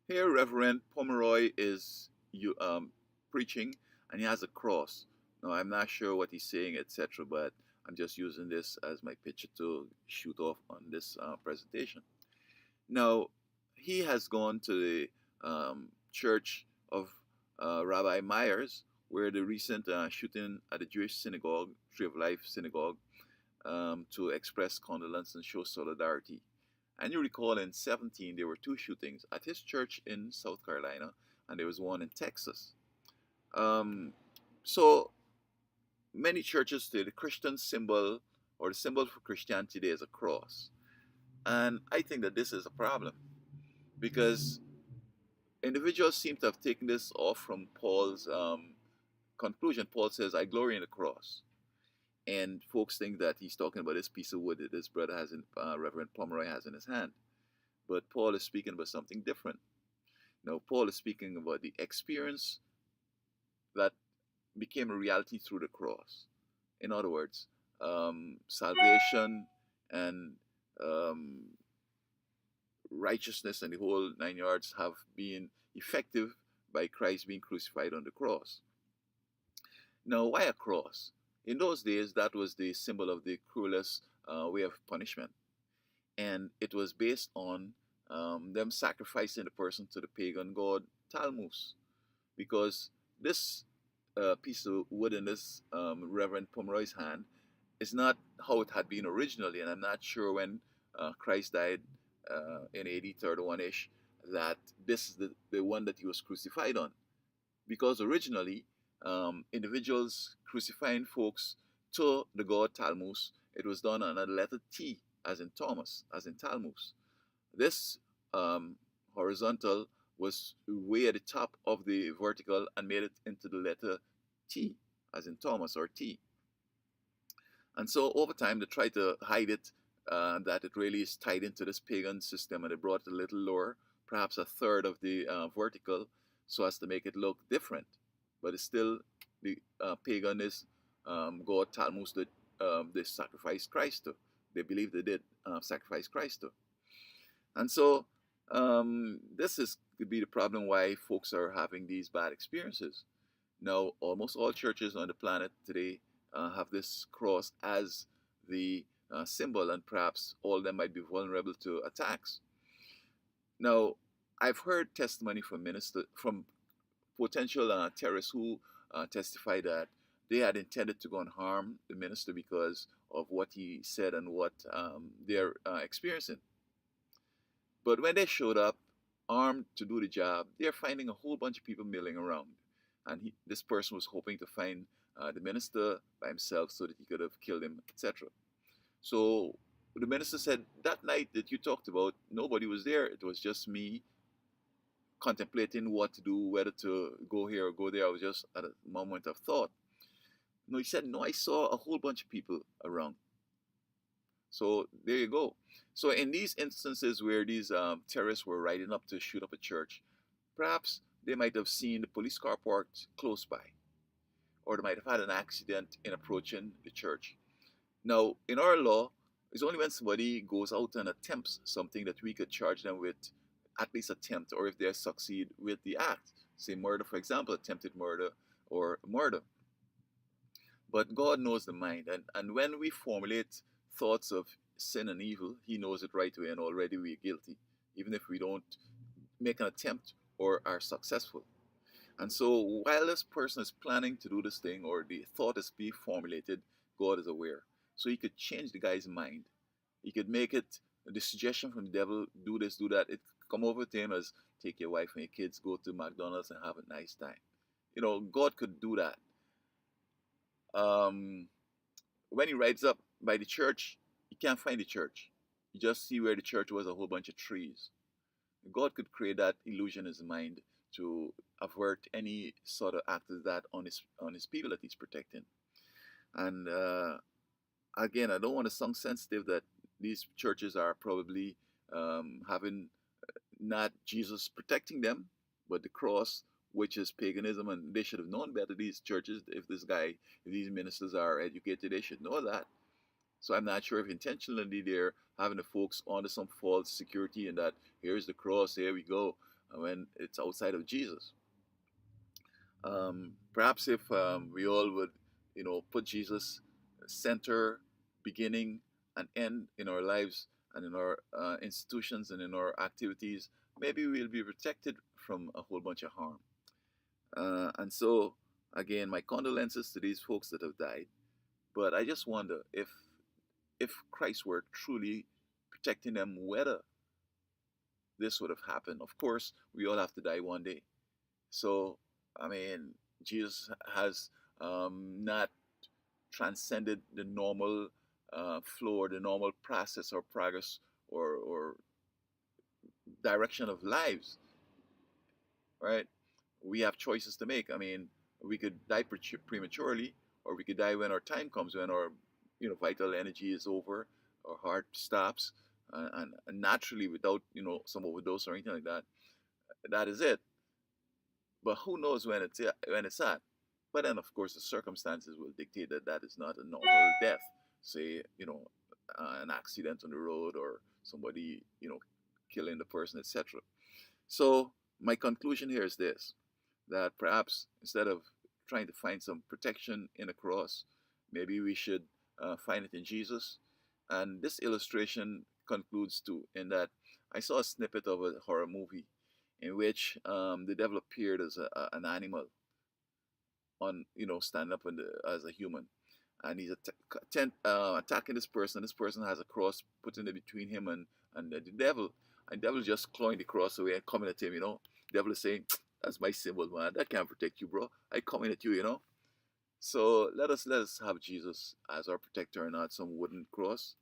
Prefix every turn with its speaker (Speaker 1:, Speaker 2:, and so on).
Speaker 1: Here, Reverend Pomeroy is preaching, and he has a cross. Now, I'm not sure what he's saying, etc., but I'm just using this as my picture to shoot off on this presentation. Now, he has gone to the church of Rabbi Myers, where the recent shooting at the Jewish synagogue, Tree of Life Synagogue, to express condolence and show solidarity. And you recall in 17, there were two shootings at his church in South Carolina, and there was one in Texas. Um, so many churches say the Christian symbol or the symbol for Christianity today is a cross. And I think that this is a problem because individuals seem to have taken this off from Paul's conclusion. Paul says, I glory in the cross. And folks think that he's talking about this piece of wood that his brother has in, Reverend Pomeroy has in his hand. But Paul is speaking about something different. Now, Paul is speaking about the experience that became a reality through the cross. In other words, salvation and um, righteousness and the whole 9 yards have been effective by Christ being crucified on the cross. Now, why a cross? In those days, that was the symbol of the cruelest way of punishment. And it was based on them sacrificing the person to the pagan god Tammuz. Because this piece of wood in this Reverend Pomeroy's hand is not how it had been originally. And I'm not sure when Christ died in AD 31 ish that this is the one that he was crucified on. Because originally, individuals crucifying folks to the god Tammuz, it was done on a letter T, as in Thomas, as in Tammuz. This horizontal was way at the top of the vertical and made it into the letter T, as in Thomas or T. And so over time, they tried to hide it, that it really is tied into this pagan system, and they brought it a little lower, perhaps a third of the vertical, so as to make it look different. But it's still the paganist god Tammuz that they sacrificed Christ to. They believe they did sacrifice Christ to. And so this is could be the problem why folks are having these bad experiences. Now, almost all churches on the planet today have this cross as the symbol, and perhaps all of them might be vulnerable to attacks. Now, I've heard testimony from potential terrorists who testified that they had intended to go and harm the minister because of what he said and what they're experiencing. But when they showed up armed to do the job, they're finding a whole bunch of people milling around. And this person was hoping to find the minister by himself so that he could have killed him, etc. So the minister said, that night that you talked about, nobody was there. It was just me contemplating what to do, whether to go here or go there. I was just at a moment of thought. No, he said, no, I saw a whole bunch of people around. So there you go. So in these instances where these terrorists were riding up to shoot up a church, perhaps they might have seen the police car parked close by, or they might have had an accident in approaching the church. Now, in our law, it's only when somebody goes out and attempts something that we could charge them with at least attempt, or if they succeed with the act, say murder, for example, attempted murder or murder. But God knows the mind, and when we formulate thoughts of sin and evil, He knows it right away, and already we're guilty, even if we don't make an attempt or are successful. And so while this person is planning to do this thing, or the thought is being formulated, God is aware. So He could change the guy's mind. He could make it the suggestion from the devil, do this, do that. It could come over to him as take your wife and your kids, go to McDonald's and have a nice time. God could do that. Um, when he rides up by the church, he can't find the church. You just see where the church was, a whole bunch of trees. God could create that illusion in his mind to avert any sort of act of that on his people that he's protecting. And again, I don't want to sound sensitive that these churches are probably having not Jesus protecting them, but the cross, which is paganism, and they should have known better. These churches, if these ministers are educated, they should know that. So I'm not sure if intentionally they're having the folks under some false security and that here's the cross, here we go. when it's outside of Jesus. Perhaps if we all would, put Jesus center, beginning and end in our lives and in our institutions and in our activities, maybe we'll be protected from a whole bunch of harm. And so, again, my condolences to these folks that have died. But I just wonder if Christ were truly protecting them, whether this would have happened. Of course, we all have to die one day. So, I mean, Jesus has not transcended the normal flow or the normal process or progress or direction of lives, right? We have choices to make. I mean, we could die prematurely, or we could die when our time comes, when our vital energy is over, our heart stops, and naturally without some overdose or anything like that. That is it. But who knows when it's at? But then, of course, the circumstances will dictate that that is not a normal death. Say, an accident on the road or somebody, killing the person, etc. So my conclusion here is this: that perhaps instead of trying to find some protection in a cross, maybe we should find it in Jesus. And this illustration concludes too, in that I saw a snippet of a horror movie in which the devil appeared as an animal on, stand up as a human, and he's attacking this person. This person has a cross put in between him and the devil, and the devil is just clawing the cross away and coming at him. The devil is saying, "That's my symbol, man. That can't protect you, bro. I coming at you." So let us have Jesus as our protector and not some wooden cross.